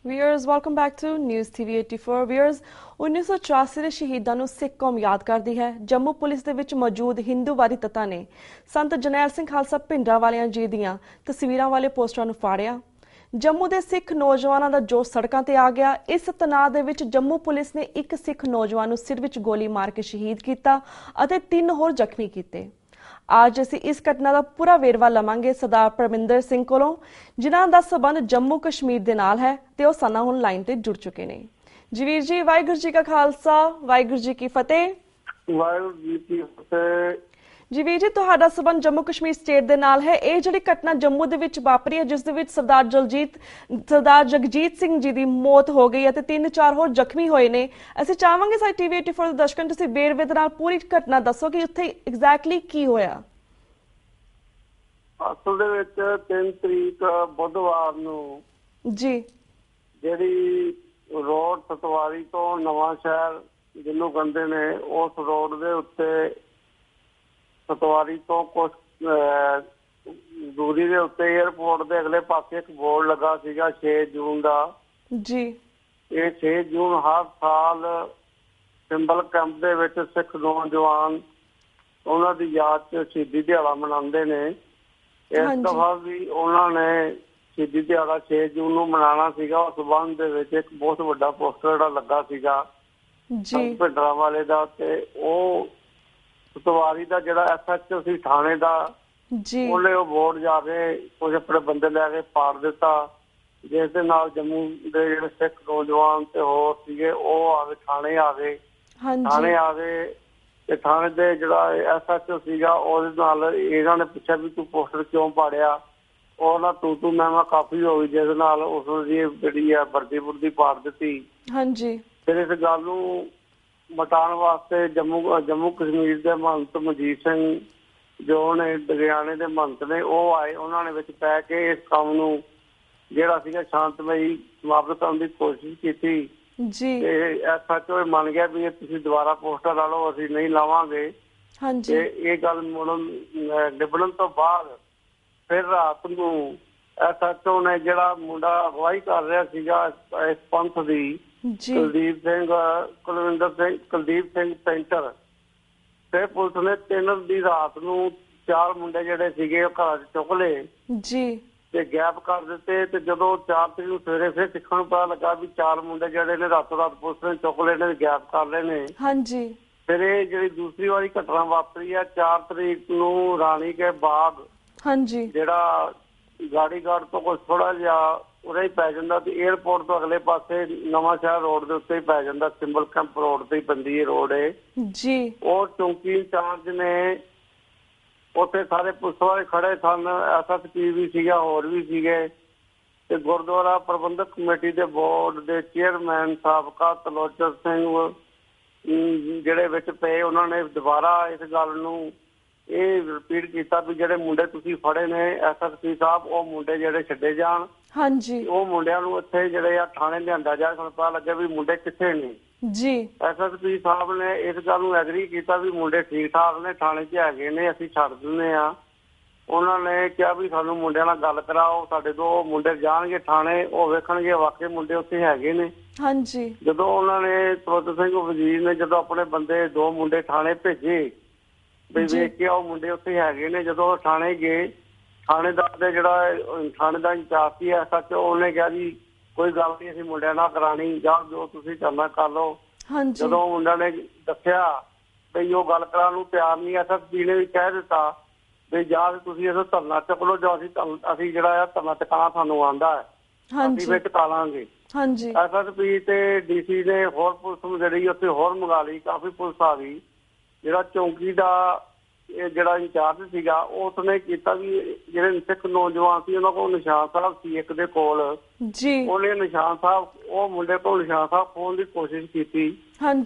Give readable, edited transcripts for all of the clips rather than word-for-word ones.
Viewers welcome back to news TV 84 viewers 1984 ਦੇ ਸ਼ਹੀਦਾਂ ਨੂੰ ਸਿੱਖ ਕੌਮ ਯਾਦ ਕਰਦੀ ਹੈ। ਜੰਮੂ ਪੁਲਿਸ ਦੇ ਵਿੱਚ ਮੌਜੂਦ ਹਿੰਦੂਵਾਦੀ ਤੱਤਾਂ ਨੇ ਸੰਤ ਜਰਨੈਲ ਸਿੰਘ ਖਾਲਸਾ ਭਿੰਡਰਾਂਵਾਲਿਆਂ ਜੀ ਦੀਆਂ ਤਸਵੀਰਾਂ ਵਾਲੇ ਪੋਸਟਰਾਂ ਨੂੰ ਫਾੜਿਆ। ਜੰਮੂ ਦੇ ਸਿੱਖ ਨੌਜਵਾਨਾਂ ਦਾ ਜੋਸ਼ ਸੜਕਾਂ ਤੇ ਆ ਗਿਆ। ਇਸ ਤਣਾਅ ਦੇ ਵਿੱਚ ਜੰਮੂ ਪੁਲਿਸ ਨੇ ਇੱਕ ਸਿੱਖ ਨੌਜਵਾਨ ਨੂੰ ਸਿਰ ਵਿੱਚ ਗੋਲੀ ਮਾਰ ਕੇ ਸ਼ਹੀਦ ਕੀਤਾ ਅਤੇ 3 ਹੋਰ ਜ਼ਖਮੀ ਕੀਤੇ। ਅੱਜ ਅਸੀਂ ਇਸ ਘਟਨਾ ਦਾ ਪੂਰਾ ਵੇਰਵਾ ਲਵਾਂਗੇ ਸਰਦਾਰ ਪਰਮਿੰਦਰ ਸਿੰਘ ਕੋਲੋਂ, ਜਿਨ੍ਹਾਂ ਦਾ ਸਬੰਧ ਜੰਮੂ ਕਸ਼ਮੀਰ ਦੇ ਨਾਲ ਹੈ ਤੇ ਉਹ ਸਾਨਾ ਹੁਣ ਲਾਈਨ ਤੇ ਜੁੜ ਚੁੱਕੇ ਨੇ। ਜੀ ਵੀਰ ਜੀ, ਵਾਹਿਗੁਰੂ ਜੀ ਕਾ ਖਾਲਸਾ, ਵਾਹਿਗੁਰੂ ਜੀ ਕੀ ਫਤਿਹ। ਵਾਹਿਗੁਰੂ ਜੀ ਕੀ ਫਤਿਹ। ਜੀ ਵੀਰ ਜੀ, ਤੁਹਾਡਾ ਸਬੰਧ ਜੰਮੂ ਕਸ਼ਮੀਰ ਸਟੇਟ ਦੇ ਨਾਲ ਹੈ। ਇਹ ਜਿਹੜੀ ਘਟਨਾ ਜੰਮੂ ਦੇ ਵਿੱਚ ਵਾਪਰੀ ਹੈ, ਜਿਸ ਦੇ ਵਿੱਚ ਸਰਦਾਰ ਜਗਜੀਤ ਸਿੰਘ ਜੀ ਦੀ ਮੌਤ ਹੋ ਗਈ ਅਤੇ 3-4 ਹੋਰ ਜ਼ਖਮੀ ਹੋਏ ਨੇ। ਅਸੀਂ ਚਾਹਾਂਗੇ ਸਾਡੇ ਟੀਵੀ 84 ਦੇ ਦਰਸ਼ਕਾਂ ਨੂੰ ਤੁਸੀਂ ਵੇਰਵੇ ਦੇ ਨਾਲ ਪੂਰੀ ਘਟਨਾ ਦੱਸੋ ਕਿ ਉੱਥੇ ਐਗਜ਼ੈਕਟਲੀ ਕੀ ਹੋਇਆ। ਅਸਲ ਦੇ ਵਿੱਚ 3 ਤਰੀਕ ਬੁੱਧਵਾਰ ਨੂੰ ਜੀ ਜਿਹੜੀ ਰੋਡ ਸਤਵਾਰੀ ਤੋਂ ਨਵਾਂ ਸ਼ਹਿਰ ਜਿਹਨੂੰ ਕਹਿੰਦੇ ਨੇ, ਉਸ ਰੋਡ ਦੇ ਉੱਤੇ ਸਤਵਾਰੀ ਤੋਂ ਕੁਝ ਦੂਰੀ ਦੇ ਉੱਤੇ ਏਅਰਪੋਰਟ ਦੇ ਅਗਲੇ ਪਾਸੇ ਇੱਕ ਬੋਰਡ ਲੱਗਾ ਸੀਗਾ 6 ਜੂਨ ਦਾ। ਜੀ ਇਹ 6 ਜੂਨ ਹਰ ਸਾਲ ਸਿੰਬਲ ਕੈਂਪ ਦੇ ਵਿੱਚ ਸਿੱਖ ਨੌਜਵਾਨ ਉਹਨਾਂ ਦੀ ਯਾਦ 'ਚ ਸ਼ਹੀਦੀ ਦਿਹਾੜਾ ਮਨਾਉਂਦੇ ਨੇ। ਇਸ ਦਫਾ ਵੀ ਉਹਨਾਂ ਨੇ ਸ਼ਹੀਦੀ ਦਿਹਾੜਾ 6 ਜੂਨ ਨੂੰ ਮਨਾਉਣਾ ਸੀਗਾ। ਉਸ ਸੰਬੰਧ ਦੇ ਵਿੱਚ ਇੱਕ ਬਹੁਤ ਵੱਡਾ ਪੋਸਟਰ ਜਿਹੜਾ ਲੱਗਾ ਸੀਗਾ ਭਿੰਡਰਾਂਵਾਲੇ ਦਾ, ਤੇ ਉਹ ਸਤਵਾਰੀ ਦਾ ਜਿਹੜਾ SHO ਸੀ ਥਾਣੇ ਦਾ, ਉਹਨੇ ਉਹ ਬੋਰਡ ਜਾ ਕੇ ਕੁਝ ਆਪਣੇ ਬੰਦੇ ਲੈ ਕੇ ਪਾੜ ਦਿੱਤਾ, ਜਿਸ ਦੇ ਨਾਲ ਜੰਮੂ ਦੇ ਜਿਹੜੇ ਸਿੱਖ ਨੌਜਵਾਨ ਤੇ ਹੋਰ ਸੀਗੇ ਉਹ ਆ ਕੇ ਥਾਣੇ ਆ ਗਏ ਤੇ ਥਾਣੇ ਦੇ ਜਿਹੜਾ SHO ਸੀਗਾ ਉਹਦੇ ਨਾਲ ਇਹਨਾਂ ਨੇ ਪੁੱਛਿਆ ਵੀ ਤੂੰ ਪੋਸਟਰ ਕਿਉਂ ਪਾੜਿਆ। ਉਹ ਨਾ ਤੂੰ ਮੈਂ ਕਾਫੀ ਹੋ ਗਈ, ਜਿਸ ਨਾਲ ਉਸ ਦੀ ਜਿਹੜੀ ਆ ਵਰਦੀ ਪਾੜ ਦਿੱਤੀ। ਫਿਰ ਇਸ ਗੱਲ ਨੂੰ ਮਿਟਾਉਣ ਵਾਸਤੇ ਜੰਮੂ ਕਸ਼ਮੀਰ ਦੇ ਮਹੰਤ ਮਨਜੀਤ ਸਿੰਘ ਜੋ ਨੇ ਦਰਿਆਣੇ ਦੇ ਮਹੰਤ ਨੇ, ਉਹ ਆਏ। ਉਹਨਾਂ ਨੇ ਵਿੱਚ ਪੈ ਕੇ ਇਸ ਕੰਮ ਨੂੰ ਜਿਹੜਾ ਸੀਗਾ ਸ਼ਾਂਤਮਈ ਸਮਾਪਤ ਕਰਨ ਦੀ ਕੋਸ਼ਿਸ਼ ਕੀਤੀ ਤੇ SHO ਮੰਨ ਗਿਆ ਵੀ ਤੁਸੀਂ ਦੁਬਾਰਾ ਪੋਸਟਰ ਲਾ ਲਓ, ਅਸੀਂ ਨਹੀਂ ਲਾਵਾਂਗੇ। ਤੇ ਇਹ ਗੱਲ ਨਿਬੜਨ ਤੋਂ ਬਾਅਦ ਫਿਰ ਰਾਤ ਨੂੰ SHO ਨੇ ਜਿਹੜਾ ਮੁੰਡਾ ਅਗਵਾਈ ਕਰ ਰਿਹਾ ਸੀਗਾ ਇਸ ਪੰਥ ਦੀ, ਕੁਲਦੀਪ ਸਿੰਘ ਪੈਂਟਰ, ਤੇ ਪੁਲਿਸ ਨੇ 3 ਦੀ ਰਾਤ ਨੂੰ 4 ਮੁੰਡੇ ਜਿਹੜੇ ਸੀਗੇ ਉਹ ਘਰਾਂ 'ਚ ਚੁੱਕ ਲਏ ਤੇ ਗਾਇਬ ਕਰ ਦਿੱਤੇ। ਤੇ ਜਦੋਂ 4 ਤਰੀਕ ਨੂੰ ਸਵੇਰੇ ਫਿਰ ਸਿੱਖਣ ਨੂੰ ਪਤਾ ਲੱਗਾ ਵੀ 4 ਮੁੰਡੇ ਜਿਹੜੇ ਨੇ ਰਾਤੋਂ ਰਾਤ ਪੁਲਿਸ ਨੇ ਚੁੱਕ ਲਏ ਨੇ, ਗਾਇਬ ਕਰ ਲਏ ਨੇ। ਫਿਰ ਇਹ ਜਿਹੜੀ ਦੂਸਰੀ ਵਾਰੀ ਘਟਨਾ ਵਾਪਰੀ ਆ 4 ਤਰੀਕ ਨੂੰ ਰਾਣੀ ਕੇ ਬਾਗ, ਜਿਹੜਾ ਗਾੜੀਗੜ੍ਹ ਤੋਂ ਕੁਛ ਥੋੜਾ ਜਿਹਾ ਉਰੇ ਹੀ ਪੈ ਜਾਂਦਾ ਤੇ ਏਅਰਪੋਰਟ ਤੋਂ ਅਗਲੇ ਪਾਸੇ ਨਵਾਂ ਸ਼ਹਿਰ ਰੋਡ ਦੇ ਉੱਤੇ ਹੀ ਪੈ ਜਾਂਦਾ, ਸਿੰਬਲ ਕੈਂਪ ਰੋਡ ਤੇ ਹੀ ਪੈਂਦੀ ਇਹ ਰੋਡ ਹੈ। ਉਹ ਚੌਂਕੀ ਇੰਚਾਰਜ ਨੇ ਉੱਥੇ ਸਾਰੇ ਪੁਲਿਸ ਵਾਲੇ ਖੜੇ ਸਨ, SSP ਵੀ ਸੀਗਾ, ਹੋਰ ਵੀ ਸੀਗੇ, ਤੇ ਗੁਰਦੁਆਰਾ ਪ੍ਰਬੰਧਕ ਕਮੇਟੀ ਦੇ ਬੋਰਡ ਦੇ ਚੇਅਰਮੈਨ ਸਾਬਕਾ ਤਲੋਚਰ ਸਿੰਘ ਜਿਹੜੇ ਵਿੱਚ ਪਏ, ਉਹਨਾਂ ਨੇ ਦੁਬਾਰਾ ਇਸ ਗੱਲ ਨੂੰ ਇਹ ਰਿਪੀਟ ਕੀਤਾ ਵੀ ਜਿਹੜੇ ਮੁੰਡੇ ਤੁਸੀਂ ਫੜੇ ਨੇ SSP ਸਾਹਿਬ, ਉਹ ਮੁੰਡੇ ਜਿਹੜੇ ਛੱਡੇ ਜਾਣ। ਉਹ ਮੁੰਡਿਆਂ ਨੂੰ ਇੱਥੇ ਜਿਹੜੇ ਆ ਥਾਣੇ ਲਿਆਂਦਾ ਜਾਏ, ਸਾਨੂੰ ਪਤਾ ਲੱਗਿਆ ਵੀ ਮੁੰਡੇ ਕਿੱਥੇ ਨੇ। SSP ਸਾਹਿਬ ਨੇ ਇਸ ਗੱਲ ਨੂੰ ਐਗਰੀ ਕੀਤਾ ਵੀ ਮੁੰਡੇ ਠੀਕ ਠਾਕ ਨੇ, ਥਾਣੇ 'ਚ ਹੈਗੇ ਨੇ, ਅਸੀਂ ਛੱਡ ਦਿੰਦੇ ਆ। ਉਹਨਾਂ ਨੇ ਕਿਹਾ ਵੀ ਸਾਨੂੰ ਮੁੰਡਿਆਂ ਨਾਲ ਗੱਲ ਕਰਾਓ, ਸਾਡੇ 2 ਮੁੰਡੇ ਜਾਣਗੇ ਥਾਣੇ, ਉਹ ਵੇਖਣਗੇ ਵਾਕਈ ਮੁੰਡੇ ਉੱਥੇ ਹੈਗੇ ਨੇ। ਜਦੋਂ ਉਹਨਾਂ ਨੇ ਤਲੋਚਰ ਸਿੰਘ ਵਜ਼ੀਰ ਨੇ ਜਦੋਂ ਆਪਣੇ ਬੰਦੇ 2 ਮੁੰਡੇ ਥਾਣੇ ਭੇਜੇ ਵੀ ਵੇਖ ਕੇ ਉਹ ਮੁੰਡੇ ਉੱਥੇ ਹੈਗੇ ਨੇ, ਜਦੋਂ ਥਾਣੇ ਗਏ, ਥਾਣੇਦਾਰ ਦੇ ਜਿਹੜਾ ਥਾਣੇ ਦਾ ਇੰਚਾਰਜ ਸੀ SHO, ਉਹਨੇ ਕਿਹਾ ਜੀ ਕੋਈ ਗੱਲ ਨਹੀਂ, ਅਸੀਂ ਮੁੰਡਿਆਂ ਨਾਲ ਕਰਾਣੀ, ਜਾਂ ਜੋ ਤੁਸੀਂ ਕਰਨਾ ਕਰ ਲਓ। ਜਦੋਂ ਮੁੰਡਿਆਂ ਨੇ ਦੱਸਿਆ ਬਈ ਉਹ ਗੱਲ ਕਰਾਉਣ ਨੂੰ ਤਿਆਰ ਨਹੀਂ, SSP ਨੇ ਵੀ ਕਹਿ ਦਿੱਤਾ ਵੀ ਜਾਂ ਤੁਸੀਂ ਇਹ ਧਰਨਾ ਚੁੱਕ ਲਓ, ਜਾਂ ਅਸੀਂ ਜਿਹੜਾ ਆ ਧਰਨਾ ਚੁਕਾਉਣਾ ਸਾਨੂੰ ਆਉਂਦਾ ਹੈ, ਅਸੀਂ ਵਿੱਚ ਚੁਕਾ ਲਾਂਗੇ। SSP ਤੇ DC ਨੇ ਹੋਰ ਪੁਲਿਸ ਨੂੰ ਜਿਹੜੀ ਉੱਥੇ ਹੋਰ ਮੰਗਾ ਲਈ, ਕਾਫੀ ਪੁਲਿਸ ਆ ਗਈ। ਜਿਹੜਾ ਚੌਂਕੀ ਦਾ ਜਿਹੜਾ ਇੰਚਾਰਜ ਸੀਗਾ ਉਸਨੇ ਕੀਤਾ ਵੀ ਜਿਹੜੇ ਸਿੱਖ ਨੌਜਵਾਨ ਸੀ ਉਹਨਾਂ ਕੋਲ ਨਿਸ਼ਾਨ ਸਾਹਿਬ ਸੀ ਇੱਕ ਦੇ ਕੋਲ, ਉਹਨੇ ਨਿਸ਼ਾਨ ਸਾਹਿਬ ਉਹ ਮੁੰਡੇ ਕੋਲ ਨਿਸ਼ਾਨ ਸਾਹਿਬ ਖੋਹਣ ਦੀ ਕੋਸ਼ਿਸ਼ ਕੀਤੀ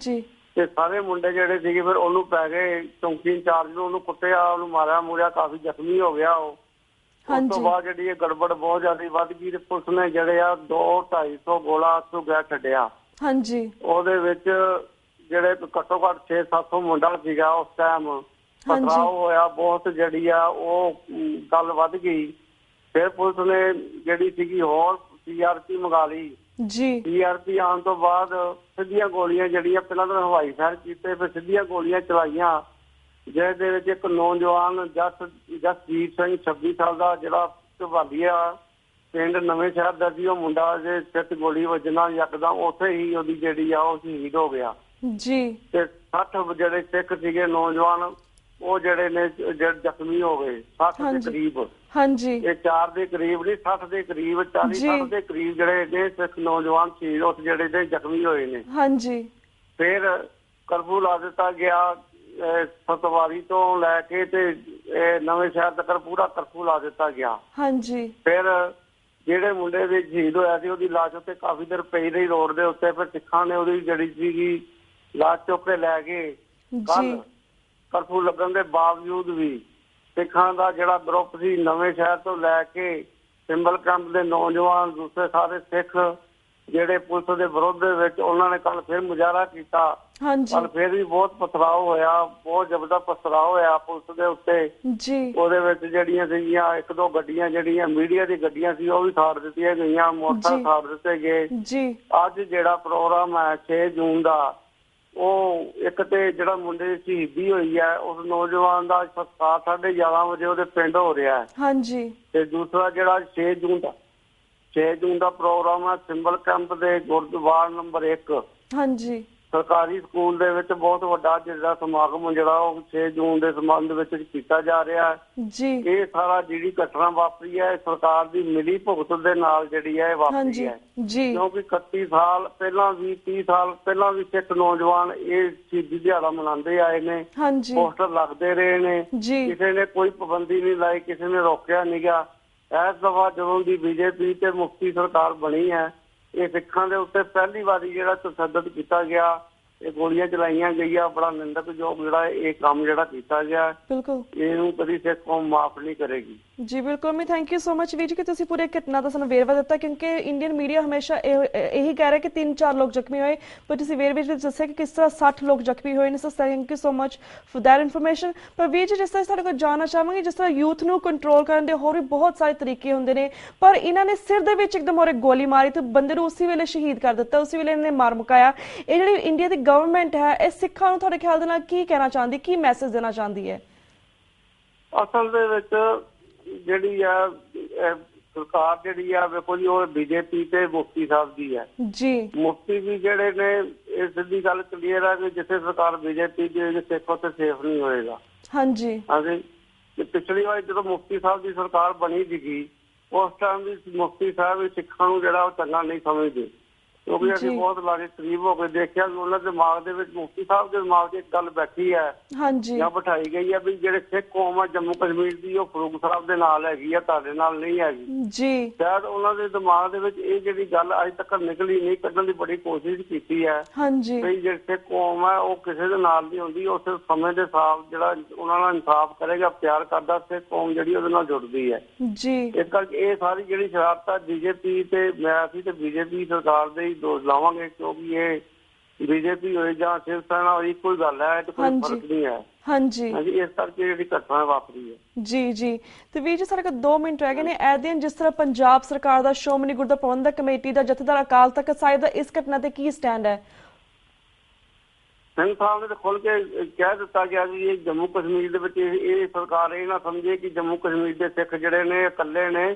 ਤੇ ਸਾਰੇ ਮੁੰਡੇ ਜਿਹੜੇ ਸੀਗੇ ਫਿਰ ਉਹਨੂੰ ਪੈ ਗਏ। ਚੌਂਕੀ ਇੰਚਾਰਜ ਨੂੰ ਉਹਨੂੰ ਕੁੱਟਿਆ, ਉਹਨੂੰ ਮਾਰਿਆ ਮੁਰਿਆ, ਕਾਫੀ ਜ਼ਖਮੀ ਹੋ ਗਿਆ ਉਹ। ਉਸ ਤੋਂ ਬਾਅਦ ਜਿਹੜੀ ਇਹ ਗੜਬੜ ਬਹੁਤ ਜ਼ਿਆਦਾ ਵੱਧ ਗਈ ਤੇ ਪੁਲਿਸ ਨੇ ਜਿਹੜੇ ਆ 200-250 ਗੋਲਾ ਤੋਂ ਗਿਆ ਛੱਡਿਆ। ਉਹਦੇ ਵਿੱਚ ਜਿਹੜੇ ਘੱਟੋ ਘੱਟ 600-700 ਮੁੰਡਾ ਸੀਗਾ ਉਸ ਟਾਈਮ। ਪਥਰਾਓ ਹੋਇਆ ਬਹੁਤ, ਜਿਹੜੀ ਆ ਉਹ ਗੱਲ ਵੱਧ ਗਈ। ਫਿਰ ਪੁਲਿਸ ਨੇ ਜਿਹੜੀ ਸੀਗੀ ਹੋਰ TRP ਮੰਗਾ ਲਈ ਜੀ। TRP ਆਉਣ ਤੋਂ ਬਾਅਦ ਸਿੱਧੀਆਂ ਗੋਲੀਆਂ ਜਿਹੜੀਆਂ ਪਹਿਲਾਂ ਤਾਂ ਹਵਾਈ ਫਾਇਰ ਕੀਤੇ, ਫਿਰ ਸਿੱਧੀਆਂ ਗੋਲੀਆਂ ਚਲਾਈਆਂ, ਜਿਹਦੇ ਵਿੱਚ ਇੱਕ ਨੌਜਵਾਨ ਜਸਜੀਤ ਸਿੰਘ 26 ਸਾਲ ਦਾ ਜਿਹੜਾ ਝਵਾਲੀਆ ਪਿੰਡ ਨਵੇਂ ਸ਼ਹਿਰ ਦਾ ਸੀ, ਉਹ ਮੁੰਡਾ ਜੇ ਸਿਰ 'ਚ ਗੋਲੀ ਵੱਜਣਾ ਯਕਦਮ ਉੱਥੇ ਹੀ ਉਹਦੀ ਜਿਹੜੀ ਆ ਉਹ ਸ਼ਹੀਦ ਹੋ ਗਿਆ ਜੀ। ਤੇ 60 ਜਿਹੜੇ ਸਿੱਖ ਸੀਗੇ ਨੌਜਵਾਨ ਉਹ ਜਿਹੜੇ ਨੇ ਜ਼ਖਮੀ ਹੋ ਗਏ 60 ਦੇ ਕਰੀਬ। ਹਾਂਜੀ। ਇਹ 4 ਦੇ ਕਰੀਬ ਨਹੀਂ 60 ਦੇ ਕਰੀਬ 40-60 ਦੇ ਕਰੀਬ ਜਿਹੜੇ ਨੇ ਸਿੱਖ ਨੌਜਵਾਨ ਸ਼ਹੀਦ ਉਸ ਜਿਹੜੇ ਨੇ ਜ਼ਖਮੀ ਹੋਏ ਨੇ। ਹਾਂਜੀ। ਫਿਰ ਕਰਫਿਊ ਲਾ ਦਿੱਤਾ ਗਿਆ ਸਤਵਾਰੀ ਤੋਂ ਲੈ ਕੇ ਤੇ ਨਵੇਂ ਸ਼ਹਿਰ ਤੱਕ ਪੂਰਾ ਕਰਫਿਊ ਲਾ ਦਿੱਤਾ ਗਿਆ। ਹਾਂਜੀ। ਫਿਰ ਜਿਹੜੇ ਮੁੰਡੇ ਦੇ ਸ਼ਹੀਦ ਹੋਇਆ ਸੀ ਉਹਦੀ ਲਾਸ਼ ਉੱਤੇ ਕਾਫੀ ਦੇਰ ਪਈ ਰਹੀ ਰੋਡ ਦੇ ਉੱਤੇ। ਫਿਰ ਸਿੱਖਾਂ ਨੇ ਉਹਦੀ ਜਿਹੜੀ ਸੀਗੀ ਲਾਸ਼ ਚੁੱਕ ਕੇ ਲੈ ਗਏ। ਕੱਲ ਕਰਫਿਊ ਲੱਗਣ ਦੇ ਬਾਵਜੂਦ ਵੀ ਸਿੱਖਾਂ ਦਾ ਜਿਹੜਾ ਗਰੁੱਪ ਸੀ ਨਵੇਂ ਸ਼ਹਿਰ ਤੋਂ ਲੈ ਕੇ ਸਿੰਬਲ ਕੈਂਪ ਦੇ ਨੌਜਵਾਨ ਦੂਸਰੇ ਸਾਰੇ ਸਿੱਖ ਜਿਹੜੇ ਪੁਲਿਸ ਦੇ ਵਿਰੋਧ ਦੇ ਵਿੱਚ ਉਹਨਾਂ ਨੇ ਕੱਲ ਫਿਰ ਮੁਜ਼ਾਹਰਾ ਕੀਤਾ। ਕੱਲ ਫਿਰ ਵੀ ਬਹੁਤ ਪਥਰਾਓ ਹੋਇਆ, ਬਹੁਤ ਜ਼ਬਰਦਸਤ ਪਥਰਾਓ ਹੋਇਆ ਪੁਲਿਸ ਦੇ ਉੱਤੇ। ਉਹਦੇ ਵਿੱਚ ਜਿਹੜੀਆਂ ਸੀਗੀਆਂ 1-2 ਗੱਡੀਆਂ ਜਿਹੜੀਆਂ ਮੀਡੀਆ ਦੀ ਗੱਡੀਆਂ ਸੀ ਉਹ ਵੀ ਸਾੜ ਦਿੱਤੀਆਂ ਗਈਆਂ, ਮੋਟਰਸਾਈਕਲ ਸਾੜ ਦਿੱਤੇ ਗਏ। ਅੱਜ ਜਿਹੜਾ ਪ੍ਰੋਗਰਾਮ ਹੈ 6 ਜੂਨ ਦਾ, ਉਹ ਇੱਕ ਤੇ ਜਿਹੜਾ ਮੁੰਡੇ ਦੀ ਸ਼ਹੀਦੀ ਹੋਈ ਹੈ ਉਸ ਨੌਜਵਾਨ ਦਾ ਸੰਸਕਾਰ 11:30 ਵਜੇ ਉਹਦੇ ਪਿੰਡ ਹੋ ਰਿਹਾ ਹੈ। ਹਾਂਜੀ। ਤੇ ਦੂਸਰਾ ਜਿਹੜਾ 6 ਜੂਨ ਦਾ ਪ੍ਰੋਗਰਾਮ ਹੈ ਸਿੰਬਲ ਕੈਂਪ ਦੇ ਗੁਰਦੁਆਰਾ ਨੰਬਰ 1 ਹਾਂਜੀ ਸਰਕਾਰੀ ਸਕੂਲ ਦੇ ਵਿੱਚ ਬਹੁਤ ਵੱਡਾ ਜਿਹੜਾ ਸਮਾਗਮ ਜਿਹੜਾ ਉਹ 6 ਜੂਨ ਦੇ ਸੰਬੰਧ ਵਿੱਚ ਕੀਤਾ ਜਾ ਰਿਹਾ ਹੈ ਜੀ। ਇਹ ਸਾਰਾ ਜਿਹੜੀ ਘਟਨਾ ਵਾਪਰੀ ਹੈ ਸਰਕਾਰ ਦੀ ਮਿਲੀ ਭੁਗਤ ਦੇ ਨਾਲ ਜਿਹੜੀ ਹੈ ਵਾਪਰੀ ਹੈ ਜੀ। ਕਿਉਂਕਿ 31 ਸਾਲ ਪਹਿਲਾਂ ਵੀ 30 ਸਾਲ ਪਹਿਲਾਂ ਵੀ ਸਿੱਖ ਨੌਜਵਾਨ ਇਹ ਸ਼ਹੀਦੀ ਦਿਹਾੜਾ ਮਨਾਉਂਦੇ ਆਏ ਨੇ, ਪੋਸਟਰ ਲੱਗਦੇ ਰਹੇ ਨੇ, ਕਿਸੇ ਨੇ ਕੋਈ ਪਾਬੰਦੀ ਨਹੀਂ ਲਾਈ, ਕਿਸੇ ਨੇ ਰੋਕਿਆ ਨਹੀਂ ਗਿਆ। ਇਸ ਦਫਾ ਜਦੋਂ ਦੀ BJP ਤੇ ਮੁਫਤੀ ਸਰਕਾਰ ਬਣੀ ਹੈ ਇਹ ਸਿੱਖਾਂ ਦੇ ਉੱਤੇ ਪਹਿਲੀ ਵਾਰੀ ਜਿਹੜਾ ਤਸ਼ੱਦਦ ਕੀਤਾ ਗਿਆ, ਇਹ ਗੋਲੀਆਂ ਚਲਾਈਆਂ ਗਈਆਂ, ਬੜਾ ਨਿੰਦਕਯੋਗ ਜਿਹੜਾ ਇਹ ਕੰਮ ਜਿਹੜਾ ਕੀਤਾ ਗਿਆ। ਬਿਲਕੁਲ ਇਹਨੂੰ ਕਦੀ ਸਿੱਖ ਕੌਮ ਮਾਫ ਨਹੀਂ ਕਰੇਗੀ। ਜੀ ਬਿਲਕੁਲ। ਮੈਂ ਥੈਂਕ ਯੂ ਸੋ ਮਚ ਵੀਰ ਜੀ ਕਿ ਤੁਸੀਂ ਪੂਰੇ ਘਟਨਾ ਦਾ ਸਾਨੂੰ ਵੇਰਵਾ ਦਿੱਤਾ, ਕਿਉਂਕਿ ਇੰਡੀਅਨ ਮੀਡੀਆ ਹਮੇਸ਼ਾ ਇਹੀ ਕਹਿ ਰਿਹਾ ਕਿ 3-4 ਲੋਕ ਜ਼ਖਮੀ ਹੋਏ, ਪਰ ਤੁਸੀਂ ਵੇਰਵੇ ਵਿੱਚ ਦੱਸਿਆ ਕਿ ਕਿਸ ਤਰ੍ਹਾਂ 60 ਲੋਕ ਜ਼ਖਮੀ ਹੋਏ ਨੇ। So thank you so much for that information. ਪਰ ਵੀਰ ਜੀ ਜਿਸ ਤਰ੍ਹਾਂ ਸਾਡੇ ਕੋਲ ਜਾਣਨਾ ਚਾਹਾਂਗੇ, ਜਿਸ ਤਰ੍ਹਾਂ ਯੂਥ ਨੂੰ ਕੰਟਰੋਲ ਕਰਨ ਦੇ ਹੋਰ ਵੀ ਬਹੁਤ ਸਾਰੇ ਤਰੀਕੇ ਹੁੰਦੇ ਨੇ, ਪਰ ਇਹਨਾਂ ਨੇ ਸਿਰ ਦੇ ਵਿੱਚ ਇੱਕਦਮ ਔਰ ਗੋਲੀ ਮਾਰੀ ਤੇ ਬੰਦੇ ਨੂੰ ਉਸੇ ਵੇਲੇ ਸ਼ਹੀਦ ਕਰ ਦਿੱਤਾ, ਉਸੇ ਵੇਲੇ ਇਹਨੇ ਮਾਰ ਮੁਕਾਇਆ। ਇਹ ਜਿਹੜੀ ਇੰਡੀਆ ਦੀ ਗਵਰਨਮੈਂਟ ਹੈ ਇਹ ਸਿੱਖਾਂ ਨੂੰ ਤੁਹਾਡੇ ਖਿਆਲ ਦੇ ਨਾਲ ਕੀ ਕਹਿਣਾ ਚਾਹੁੰਦੀ, ਕੀ ਮੈਸੇਜ ਦੇਣਾ ਚਾਹੁੰਦੀ ਹੈ? ਅਸਲ ਦੇ ਵਿੱਚ ਜਿਹੜੀ ਆ ਸਰਕਾਰ ਜਿਹੜੀ ਆ ਵੇਖੋ ਜੀ ਉਹ BJP ਤੇ ਮੁਫਤੀ ਸਾਹਿਬ ਦੀ ਹੈ ਜੀ। ਮੁਫਤੀ ਵੀ ਜਿਹੜੇ ਨੇ ਇਹ ਸਿੱਧੀ ਗੱਲ ਕਲੀਅਰ ਹੈ ਕਿ ਜਿੱਥੇ ਸਰਕਾਰ BJP ਦੀ ਸਿੱਖ ਉੱਥੇ ਸੇਫ ਨਹੀਂ ਹੋਏਗਾ। ਹਾਂਜੀ ਹਾਂਜੀ। ਪਿਛਲੀ ਵਾਰ ਜਦੋਂ ਮੁਫਤੀ ਸਾਹਿਬ ਦੀ ਸਰਕਾਰ ਬਣੀ ਸੀਗੀ ਉਸ ਟਾਈਮ ਵੀ ਮੁਫਤੀ ਸਾਹਿਬ ਸਿੱਖਾਂ ਨੂੰ ਜਿਹੜਾ ਉਹ ਚੰਗਾ ਨਹੀਂ ਸਮਝਦੇ, ਕਿਉਂਕਿ ਅਸੀਂ ਬਹੁਤ ਲਾਗੇ ਕਰੀਬ ਹੋ ਕੇ ਦੇਖਿਆ ਕਿ ਉਹਨਾਂ ਦੇ ਦਿਮਾਗ ਦੇ ਵਿੱਚ ਮੁਫਤੀ ਸਾਹਿਬ ਦੇ ਦਿਮਾਗ 'ਚ ਇੱਕ ਗੱਲ ਬੈਠੀ ਹੈ ਜਾਂ ਬਿਠਾਈ ਗਈ ਹੈ ਵੀ ਜਿਹੜੇ ਸਿੱਖ ਕੌਮ ਆ ਜੰਮੂ ਕਸ਼ਮੀਰ ਦੀ ਉਹ ਫਰੂਕ ਸਾਹਿਬ ਦੇ ਨਾਲ ਹੈਗੀ ਆ, ਤੁਹਾਡੇ ਨਾਲ ਨਹੀਂ ਹੈਗੀ ਜੀ। ਸ਼ਾਇਦ ਉਹਨਾਂ ਦੇ ਦਿਮਾਗ ਦੇ ਵਿੱਚ ਇਹ ਜਿਹੜੀ ਗੱਲ ਅੱਜ ਤੱਕ ਨਿਕਲੀ ਨਹੀਂ, ਕੱਢਣ ਦੀ ਬੜੀ ਕੋਸ਼ਿਸ਼ ਕੀਤੀ ਹੈ ਵੀ ਜਿਹੜੇ ਸਿੱਖ ਕੌਮ ਹੈ ਉਹ ਕਿਸੇ ਦੇ ਨਾਲ ਨਹੀਂ ਹੁੰਦੀ, ਉਸ ਸਮੇਂ ਦੇ ਹਿਸਾਬ ਜਿਹੜਾ ਉਹਨਾਂ ਨਾਲ ਇਨਸਾਫ ਕਰੇਗਾ, ਪਿਆਰ ਕਰਦਾ ਸਿੱਖ ਕੌਮ ਜਿਹੜੀ ਉਹਦੇ ਨਾਲ ਜੁੜਦੀ ਹੈ ਜੀ। ਇਸ ਕਰਕੇ ਇਹ ਸਾਰੀ ਜਿਹੜੀ ਸ਼ਰਾਰਤ ਹੈ BJP ਤੇ ਮੈਂ ਅਸੀਂ ਤੇ BJP ਸਰਕਾਰ ਦੇ ਦੋਸ਼ ਲਾਵਾਂਗੇ, ਕਿਉਂਕਿ ਇਹ BJP ਹੋਏ ਜਾਂ ਸ਼ਿਵ ਸੈਨਾ ਹੋਈ ਕੋਈ ਗੱਲ ਹੈ, ਕੋਈ ਫਰਕ ਨਹੀਂ ਹੈ। ਹਾਂਜੀ ਇਸ ਕਰਕੇ ਜਿਹੜੀ ਘਟਨਾ ਵਾਪਰੀ ਹੈ ਜੀ ਜੀ। ਤੇ ਵੀਰ ਜੀ ਸਾਡੇ ਕੋਲ 2 ਮਿੰਟ ਰਹਿ ਗਏ ਨੇ। ਇਹ ਦਿਨ ਜਿਸ ਤਰ੍ਹਾਂ ਪੰਜਾਬ ਸਰਕਾਰ ਦਾ ਸ਼੍ਰੋਮਣੀ ਗੁਰਦੁਆਰਾ ਪ੍ਰਬੰਧਕ ਕਮੇਟੀ ਦਾ ਜਥੇਦਾਰ ਅਕਾਲ ਤਖਤ ਸਾਹਿਬ ਦਾ ਇਸ ਘਟਨਾ ਤੇ ਕੀ ਸਟੈਂਡ ਹੈ? ਸਿੰਘ ਸਾਹਿਬ ਨੇ ਤਾਂ ਖੁੱਲ ਕੇ ਕਹਿ ਦਿੱਤਾ ਗਿਆ ਜੀ ਇਹ ਜੰਮੂ ਕਸ਼ਮੀਰ ਦੇ ਵਿੱਚ ਇਹ ਸਰਕਾਰ ਇਹ ਨਾ ਸਮਝੇ ਕਿ ਜੰਮੂ ਕਸ਼ਮੀਰ ਦੇ ਸਿੱਖ ਜਿਹੜੇ ਨੇ ਇਕੱਲੇ ਨੇ,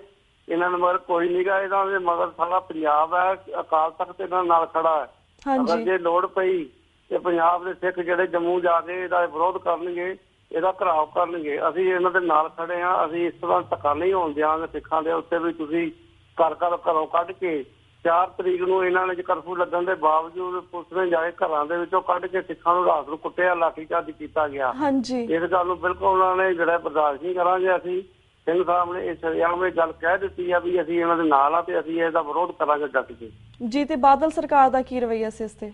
ਇਹਨਾਂ ਨੂੰ ਮਗਰ ਕੋਈ ਨਹੀਂ ਗਾ, ਇਹਨਾਂ ਦੇ ਮਗਰ ਸਾਰਾ ਪੰਜਾਬ ਹੈ, ਅਕਾਲ ਤਖਤ ਇਹਨਾਂ ਨਾਲ ਖੜਾ ਹੈ। ਅਗਰ ਜੇ ਲੋੜ ਪਈ ਤੇ ਪੰਜਾਬ ਦੇ ਸਿੱਖ ਜਿਹੜੇ ਜੰਮੂ ਜਾ ਕੇ ਇਹਦਾ ਵਿਰੋਧ ਕਰਨਗੇ, ਇਹਦਾ ਘਿਰਾਓ ਕਰਨਗੇ, ਅਸੀਂ ਇਹਨਾਂ ਦੇ ਨਾਲ ਖੜੇ ਹਾਂ। ਅਸੀਂ ਇਸ ਤਰ੍ਹਾਂ ਧੱਕਾ ਨਹੀਂ ਹੋਣ ਦਿਆਂਗੇ ਸਿੱਖਾਂ ਦੇ ਉੱਤੇ ਵੀ ਤੁਸੀਂ ਘਰੋਂ ਕੱਢ ਕੇ 4 ਤਰੀਕ ਨੂੰ ਇਹਨਾਂ ਨੇ ਕਰਫਿਊ ਲੱਗਣ ਦੇ ਬਾਵਜੂਦ ਪੁਲਿਸ ਨੇ ਜਾ ਕੇ ਘਰਾਂ ਦੇ ਵਿੱਚੋਂ ਕੱਢ ਕੇ ਸਿੱਖਾਂ ਨੂੰ ਰਾਤ ਨੂੰ ਕੁੱਟਿਆ, ਲਾਠੀਚਾਰਜ ਕੀਤਾ ਗਿਆ। ਇਸ ਗੱਲ ਨੂੰ ਬਿਲਕੁਲ ਉਹਨਾਂ ਨੇ ਜਿਹੜਾ ਬਰਦਾਸ਼ਤ ਨਹੀਂ ਕਰਾਂਗੇ। ਅਸੀਂ ਸਿੰਘ ਸਾਹਿਬ ਨੇ ਇਸ ਇਹ ਗੱਲ ਕਹਿ ਦਿੱਤੀ ਆ ਵੀ ਅਸੀਂ ਇਹਨਾਂ ਦੇ ਨਾਲ ਆ ਤੇ ਅਸੀਂ ਇਹਦਾ ਵਿਰੋਧ ਕਰਾਂਗੇ ਡਟ ਕੇ ਜੀ। ਤੇ ਬਾਦਲ ਸਰਕਾਰ ਦਾ ਕੀ ਰਵੱਈਆ ਸੀ ਇਸ ਤੇ?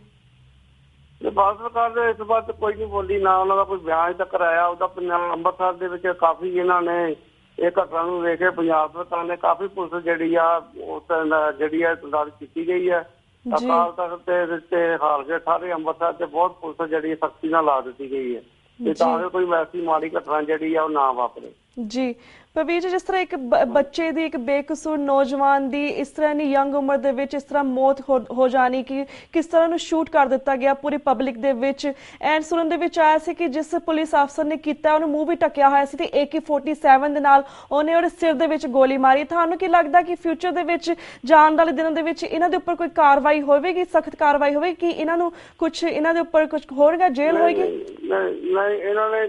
ਬਾਦਲ ਸਰਕਾਰ ਦੇ ਇਸ ਬਾਤ ਕੋਈ ਨਹੀਂ ਬੋਲੀ, ਨਾ ਉਹਨਾਂ ਦਾ ਕੋਈ ਬਿਆਨ ਤੱਕ ਆਇਆ। ਉਹਦਾ ਪੰਜਾਬ ਅੰਮ੍ਰਿਤਸਰ ਦੇ ਵਿੱਚ ਕਾਫੀ ਇਹਨਾਂ ਨੇ ਇਹ ਘਟਨਾ ਨੂੰ ਵੇਖ ਕੇ ਪੰਜਾਬ ਸਰਕਾਰ ਨੇ ਕਾਫੀ ਪੁਲਿਸ ਜਿਹੜੀ ਆ ਉਸ ਜਿਹੜੀ ਹੈ ਤਦਾਦ ਕੀਤੀ ਗਈ ਹੈ। ਅਕਾਲ ਤਖਤ ਤੇ ਹਾਲਗੇ ਸਾਰੇ ਅੰਮ੍ਰਿਤਸਰ ਤੇ ਬਹੁਤ ਪੁਲਿਸ ਜਿਹੜੀ ਸਖਤੀ ਨਾਲ ਲਾ ਦਿੱਤੀ ਗਈ ਹੈ ਤੇ ਤਾਂ ਕੋਈ ਵੈਸੀ ਮਾੜੀ ਘਟਨਾ ਜਿਹੜੀ ਆ ਉਹ ਨਾ ਵਾਪਰੇ। ਜੀ ਪਰਵੀਰ ਜੀ, ਜਿਸ ਤਰ੍ਹਾਂ ਇੱਕ ਬੱਚੇ ਦੀ, ਇੱਕ ਬੇਕਸੂਰ ਨੌਜਵਾਨ ਦੀ ਇਸ ਤਰ੍ਹਾਂ ਦੀ ਯੰਗ ਉਮਰ ਦੇ ਵਿੱਚ ਇਸ ਤਰ੍ਹਾਂ ਮੌਤ ਹੋ ਜਾਣੀ, ਕਿ ਕਿਸ ਤਰ੍ਹਾਂ ਨੂੰ ਸ਼ੂਟ ਕਰ ਦਿੱਤਾ ਗਿਆ ਪੂਰੀ ਪਬਲਿਕ ਦੇ ਵਿੱਚ। ਐਂਡ ਸੁਣਨ ਦੇ ਵਿੱਚ ਆਇਆ ਸੀ ਕਿ ਜਿਸ ਪੁਲਿਸ ਅਫਸਰ ਨੇ ਕੀਤਾ ਉਹਨੂੰ ਮੂੰਹ ਵੀ ਢੱਕਿਆ ਹੋਇਆ ਸੀ ਤੇ AK-47 ਦੇ ਨਾਲ ਉਹਨੇ ਉਹਦੇ ਸਿਰ ਦੇ ਵਿੱਚ ਗੋਲੀ ਮਾਰੀ। ਤੁਹਾਨੂੰ ਕੀ ਲੱਗਦਾ ਕਿ ਫਿਊਚਰ ਦੇ ਵਿੱਚ, ਜਾਣ ਵਾਲੇ ਦਿਨਾਂ ਦੇ ਵਿੱਚ ਇਹਨਾਂ ਦੇ ਉੱਪਰ ਕੋਈ ਕਾਰਵਾਈ ਹੋਵੇਗੀ, ਸਖਤ ਕਾਰਵਾਈ ਹੋਵੇਗੀ, ਕਿ ਇਹਨਾਂ ਨੂੰ ਕੁਝ, ਇਹਨਾਂ ਦੇ ਉੱਪਰ ਕੁਝ ਹੋਵੇਗਾ, ਜੇਲ੍ਹ ਹੋਏਗੀ? ਨਹੀਂ, ਇਹਨਾਂ ਨੇ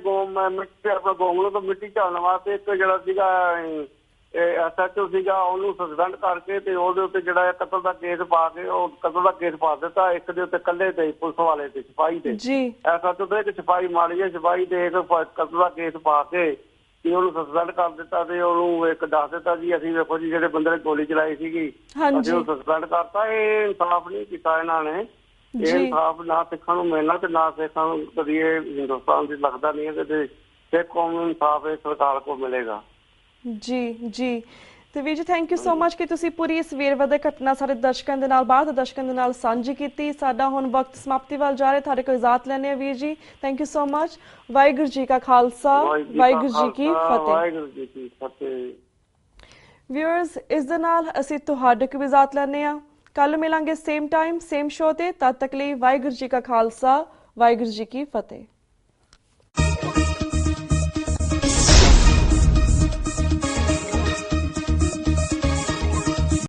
ਆਪਣਾ ਗੋਂਗਲੋ ਤੋਂ ਮਿੱਟੀ ਝਾੜਨ ਵਾਸਤੇ ਇੱਕ ਜਿਹੜਾ ਸੀਗਾ SHO ਸੀਗਾ, ਉਹਨੂੰ ਸਸਪੈਂਡ ਕਰਕੇ ਤੇ ਉਹਦੇ ਉੱਤੇ ਜਿਹੜਾ ਕਤਲ ਦਾ ਕੇਸ ਪਾ ਕੇ, ਉਹ ਕਤਲ ਦਾ ਕੇਸ ਪਾ ਦਿੱਤਾ। ਇੱਕ ਦੇ ਉੱਤੇ ਇਕੱਲੇ ਤੇ ਪੁਲਿਸ ਵਾਲੇ ਤੇ ਸਿਪਾਹੀ ਤੇ SHO ਤੇ ਇੱਕ ਸਿਪਾਹੀ ਮਾੜੀ ਹੈ, ਸਿਪਾਹੀ ਤੇ ਕਤਲ ਦਾ ਕੇਸ ਪਾ ਕੇ ਤੇ ਉਹਨੂੰ ਸਸਪੈਂਡ ਕਰ ਦਿੱਤਾ ਤੇ ਉਹਨੂੰ ਇੱਕ ਦੱਸ ਦਿੱਤਾ ਜੀ ਅਸੀਂ ਵੇਖੋ ਜੀ ਜਿਹੜੇ ਬੰਦੇ ਨੇ ਗੋਲੀ ਚਲਾਈ ਸੀਗੀ ਅਸੀਂ ਉਹਨੂੰ ਸਸਪੈਂਡ ਕਰਤਾ। ਇਹ ਇਨਸਾਫ ਨਹੀਂ ਕੀਤਾ ਇਹਨਾਂ ਨੇ। ਇਹ ਇਨਸਾਫ ਨਾ ਸਿੱਖਾਂ ਨੂੰ ਮਿਲਣਾ ਤੇ ਨਾ ਸਿੱਖਾਂ ਨੂੰ ਕਦੀ ਇਹ ਹਿੰਦੁਸਤਾਨ ਦੀ ਲੱਗਦਾ ਨਹੀਂ ਹੈ ਕਿ ਸਿੱਖ ਕੌਮ ਨੂੰ ਇਨਸਾਫ ਇਹ ਸਰਕਾਰ ਕੋਲ ਮਿਲੇਗਾ। ਜੀ ਤੇ ਵੀਰ ਜੀ, ਥੈਂਕ ਯੂ ਸੋ ਮਚ ਕਿ ਤੁਸੀਂ ਪੂਰੀ ਇਸ ਵੇਰਵੇ ਘਟਨਾ ਸਾਡੇ ਦਰਸ਼ਕਾਂ ਦੇ ਨਾਲ, ਬਾਹਰ ਦੇ ਦਰਸ਼ਕਾਂ ਦੇ ਨਾਲ ਸਾਂਝੀ ਕੀਤੀ। ਸਾਡਾ ਹੁਣ ਵਕਤ ਸਮਾਪਤੀ ਵੱਲ ਜਾ ਰਿਹਾ, ਤੁਹਾਡੇ ਕੋਲ ਇਜਾਜ਼ਤ ਲੈਂਦੇ ਹਾਂ ਵੀਰ ਜੀ। Thank you so much. Waheguru ji ਕਾ ਖਾਲਸਾ, ਵਾਹਿਗੁਰੂ ਜੀ ਕੀ ਫਤਿਹ। ਵਾਹਿਗੁਰੂ ਜੀ ਕੀ ਫਤਿਹ। ਵਿਊਅਰਸ, ਇਸ ਦੇ ਨਾਲ ਅਸੀਂ ਤੁਹਾਡੇ ਕੋਲ ਇਜਾਜ਼ਤ ਲੈਂਦੇ ਹਾਂ। ਕੱਲ ਮਿਲਾਂਗੇ ਸੇਮ ਟਾਈਮ ਸੇਮ ਸ਼ੋ ਤੇ। ਤਦ ਤੱਕ ਲਈ ਵਾਹਿਗੁਰੂ ਜੀ ਕਾ ਖਾਲਸਾ, ਵਾਹਿਗੁਰੂ ਜੀ ਕੀ ਫਤਿਹ।